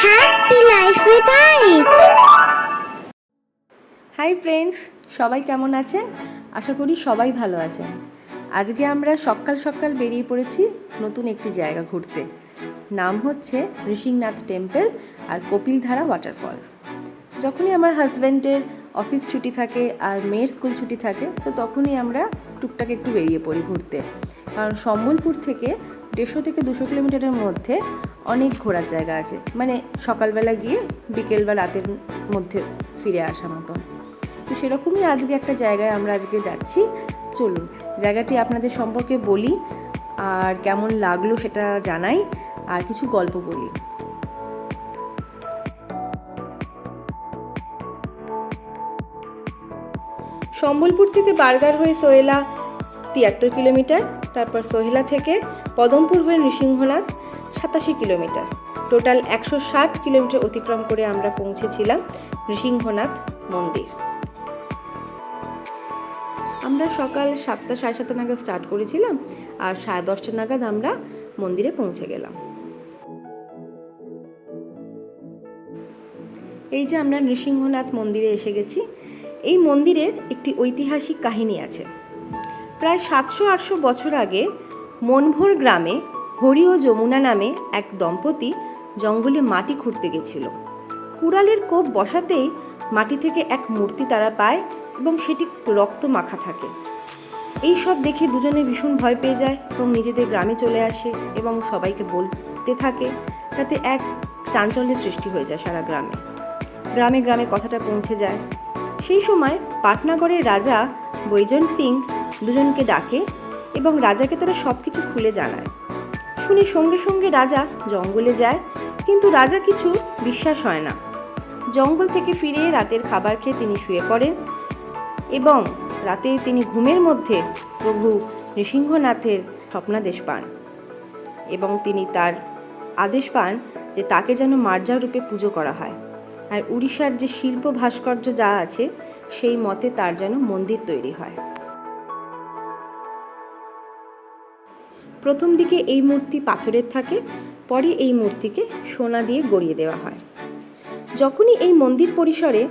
Happy life with it. Hi friends, সবাই কেমন আছেন? আশা করি সবাই ভালো আছেন। আজকে আমরা সকাল সকাল বেরিয়ে পড়েছি নতুন একটি জায়গা ঘুরতে। নাম হচ্ছে নৃসিংহনাথ টেম্পল আর কপিলধারা ওয়াটারফলস। যখনই আমার হাজব্যান্ডের অফিস ছুটি থাকে আর মেয়ের স্কুল ছুটি থাকে, তো তখনই আমরা টুকটাক একটু বেরিয়ে পড়ি ঘুরতে। কারণ সম্বলপুর থেকে 150 থেকে 200 কিলোমিটারের মধ্যে অনেক ঘোরার জায়গা আছে, মানে সকালবেলা গিয়ে বিকেল বা রাতের মধ্যে ফিরে আসা মতন। তো সেরকমই আজকে একটা জায়গায় আমরা আজকে যাচ্ছি। চলুন জায়গাটি আপনাদের সম্পর্কে বলি, আর কেমন লাগলো সেটা জানাই, আর কিছু গল্প বলি। সম্বলপুর থেকে বারগার হয়ে সোহেলা 73 কিলোমিটার, তারপর সোহেলা থেকে পদমপুর হয়ে নৃসিংহনাথ 87 কিলোমিটার, টোটাল 160 কিলোমিটার অতিক্রম করে আমরা পৌঁছেছিলাম নৃসিংহনাথ মন্দির। আমরা সকাল 7টা সাড়ে 7টা নাগাদ স্টার্ট করেছিলাম, আর 10:30 নাগাদ আমরা মন্দিরে পৌঁছে গেলাম। এই যে আমরা নৃসিংহনাথ মন্দিরে এসে গেছি। এই মন্দিরের একটি ঐতিহাসিক কাহিনী আছে। প্রায় 700-800 বছর আগে মনভোর গ্রামে হরি ও যমুনা নামে এক দম্পতি জঙ্গলে মাটি খুঁড়তে গেছিল। কুড়ালের কোপ বসাতেই মাটি থেকে এক মূর্তি তারা পায় এবং সেটি রক্ত মাখা থাকে। এই সব দেখে দুজনে ভীষণ ভয় পেয়ে যায় এবং নিজেদের গ্রামে চলে আসে এবং সবাইকে বলতে থাকে। তাতে এক চাঞ্চল্যের সৃষ্টি হয়ে যায় সারা গ্রামে। গ্রামে গ্রামে কথাটা পৌঁছে যায়। সেই সময় পাটনাগড়ের রাজা বৈজন সিং দুজনকে ডাকে এবং রাজাকে তারা সব কিছু খুলে জানায়। শুনে সঙ্গে সঙ্গে রাজা জঙ্গলে যায়, কিন্তু রাজা কিছু বিশ্বাস হয় না। জঙ্গল থেকে ফিরে রাতের খাবার খেয়ে তিনি শুয়ে পড়েন এবং রাতে তিনি ঘুমের মধ্যে প্রভু নৃসিংহনাথের স্বপ্নাদেশ পান এবং তিনি তার আদেশ পান যে তাকে যেন মার্জা রূপে পুজো করা হয়, আর উড়িষ্যার যে শিল্প ভাস্কর্য যা আছে সেই মতে তার যেন মন্দির তৈরি হয়। প্রথম দিকে এই মূর্তি পাথরের থাকে, পরে এই মূর্তিকে সোনা দিয়ে গড়িয়ে দেওয়া হয়। যখনই এই মন্দির পরিসরে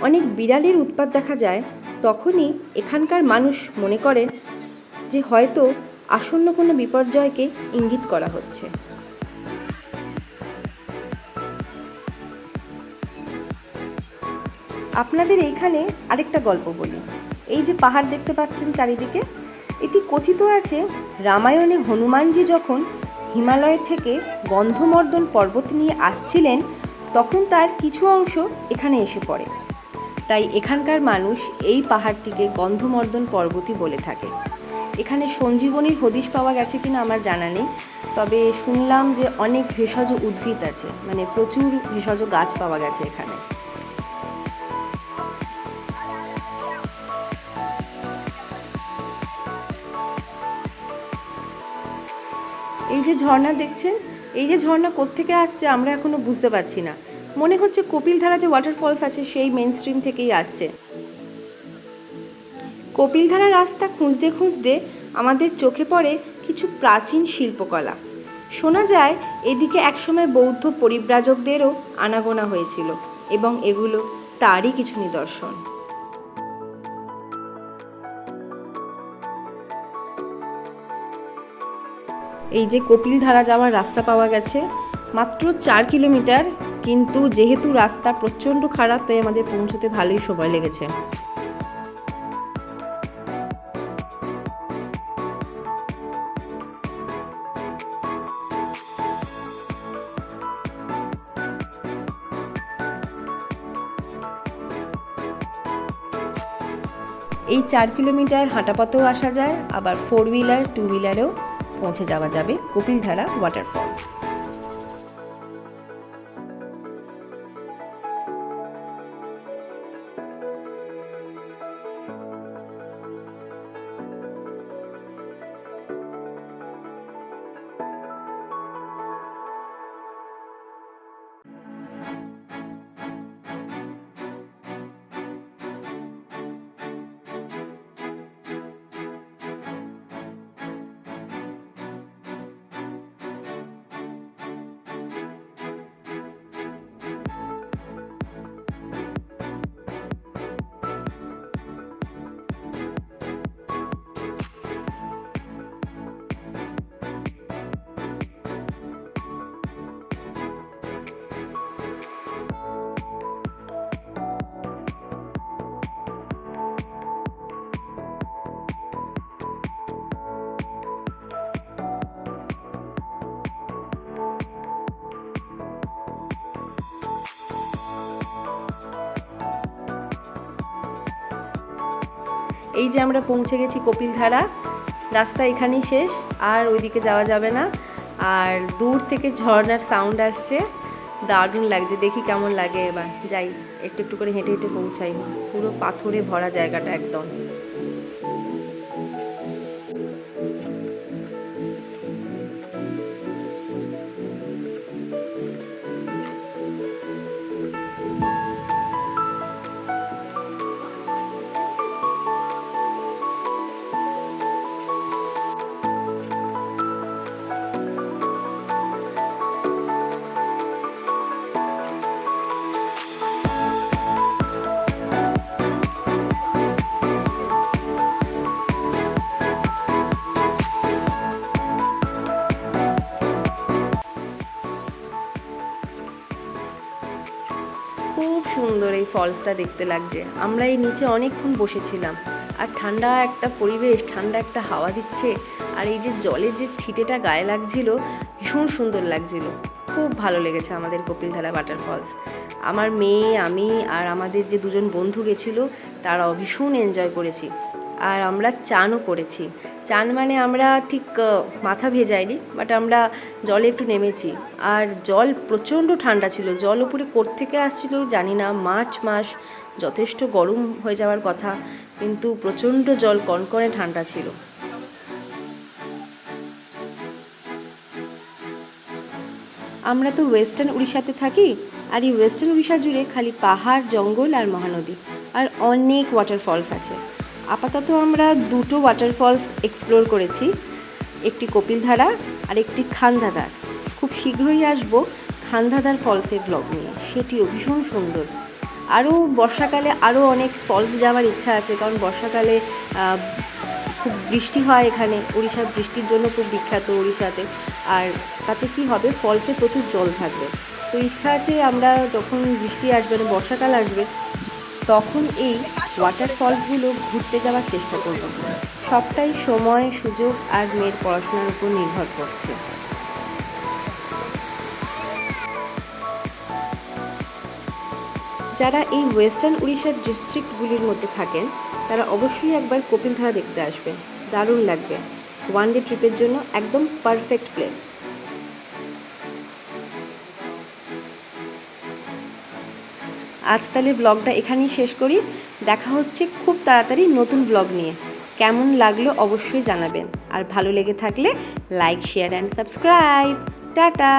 অনেক বিড়ালের উৎপাত দেখা যায়, তখনই এখানকার মানুষ মনে করে যে হয়তো আসন্ন কোনো বিপর্যয়কে ইঙ্গিত করা হচ্ছে। আপনাদের এইখানে আরেকটা গল্প বলি। এই যে পাহাড় দেখতে পাচ্ছেন চারিদিকে, এটি কথিত আছে রামায়ণে হনুমানজি যখন হিমালয় থেকে গন্ধমর্দন পর্বত নিয়ে আসছিলেন, তখন তার কিছু অংশ এখানে এসে পড়ে। তাই এখানকার মানুষ এই পাহাড়টিকে গন্ধমর্দন পর্বতই বলে থাকে। এখানে সঞ্জীবনীর হদিশ পাওয়া গেছে কিনা আমার জানা নেই, তবে শুনলাম যে অনেক ভেষজ উদ্ভিদ আছে, মানে প্রচুর ভেষজ গাছ পাওয়া গেছে এখানে। এই যে ঝর্ণা দেখছেন, এই যে ঝর্ণা কোত্থেকে আসছে আমরা এখনো বুঝতে পারছি না। মনে হচ্ছে কপিলধারা যে ওয়াটারফলস আছে সেই মেন স্ট্রিম থেকেই আসছে। কপিলধারা রাস্তা খুঁজতে খুঁজতে আমাদের চোখে পড়ে কিছু প্রাচীন শিল্পকলা। শোনা যায় এদিকে একসময় বৌদ্ধ পরিব্রাজকদেরও আনাগোনা হয়েছিল এবং এগুলো তারই কিছু নিদর্শন। এই যে কপিলধারা যাওয়ার রাস্তা পাওয়া গেছে, মাত্র 4 কিলোমিটার, কিন্তু যেহেতু রাস্তা প্রচণ্ড খারাপ তাই আমাদের পৌঁছতে ভালোই সময় লেগেছে। এই 4 কিলোমিটার হাঁটা পথেও আসা যায়, আবার 4 হুইলার 2 হুইলারেও পৌঁছে যাওয়া যাবে কপিলধারা ওয়াটারফলস। এই যে আমরা পৌঁছে গেছি কপিলধারা, রাস্তা এখানেই শেষ, আর ওইদিকে যাওয়া যাবে না। আর দূর থেকে ঝর্ণার সাউন্ড আসছে, দারুণ লাগছে। দেখি কেমন লাগে, এবার যাই, একটু একটু করে হেঁটে হেঁটে পৌঁছাই। পুরো পাথরে ভরা জায়গাটা একদম। খুব সুন্দর এই ফলসটা দেখতে লাগছে। আমরা এই নিচে অনেকক্ষণ বসেছিলাম, আর ঠান্ডা একটা পরিবেশ, ঠান্ডা একটা হাওয়া দিচ্ছে, আর এই যে জলের যে ছিটেটা গায়ে লাগছিল, ভীষণ সুন্দর লাগছিল। খুব ভালো লেগেছে আমাদের কপিলধারা ওয়াটারফলস। আমার মেয়ে, আমি আর আমাদের যে দুজন বন্ধু গেছিলো, তারাও ভীষণ এনজয় করেছি। আর আমরা চানও করেছি। চান মানে আমরা ঠিক মাথা ভেজাইনি, বাট আমরা জলে একটু নেমেছি। আর জল প্রচণ্ড ঠান্ডা ছিল। জল উপরে কোত্থেকে আসছিল জানি না, মার্চ মাস, যথেষ্ট গরম হয়ে যাওয়ার কথা, কিন্তু প্রচণ্ড জল কনকনে ঠান্ডা ছিল। আমরা তো ওয়েস্টার্ন উড়িষ্যাতে থাকি, আর এই ওয়েস্টার্ন উড়িষ্যা জুড়ে খালি পাহাড়, জঙ্গল আর মহানদী, আর অনেক ওয়াটারফলস আছে। আপাতত আমরা দুটো ওয়াটারফলস এক্সপ্লোর করেছি, একটি কপিলধারা আর একটি খান্ধাধার। খুব শীঘ্রই আসবো খান্ধাধার ফলসের ব্লগ নিয়ে, সেটিও ভীষণ সুন্দর। আরও বর্ষাকালে আরও অনেক ফলস যাওয়ার ইচ্ছা আছে, কারণ বর্ষাকালে খুব বৃষ্টি হয় এখানে। উড়িষ্যার বৃষ্টির জন্য খুব বিখ্যাত উড়িষ্যাতে। আর তাতে কি হবে, ফলসে প্রচুর জল থাকবে। তো ইচ্ছা আছে আমরা যখন বৃষ্টি আসবে, বর্ষাকাল আসবে, তখন এই ওয়াটারফলসগুলো ঘুরতে যাওয়ার চেষ্টা করব। সবটাই সময়, সুযোগ আর মেয়ের পড়াশোনার উপর নির্ভর করছে। যারা এই ওয়েস্টার্ন উড়িষ্যার ডিস্ট্রিক্টগুলির মধ্যে থাকেন, তারা অবশ্যই একবার কপিলধারা দেখতে আসবেন, দারুণ লাগবে। ওয়ান ডে ট্রিপের জন্য একদম পারফেক্ট প্লেস। আজ তাহলে ব্লগটা এখানেই শেষ করি। দেখা হচ্ছে খুব তাড়াতাড়ি নতুন ব্লগ নিয়ে। কেমন লাগলো অবশ্যই জানাবেন, আর ভালো লেগে থাকলে like, share and subscribe. Tata.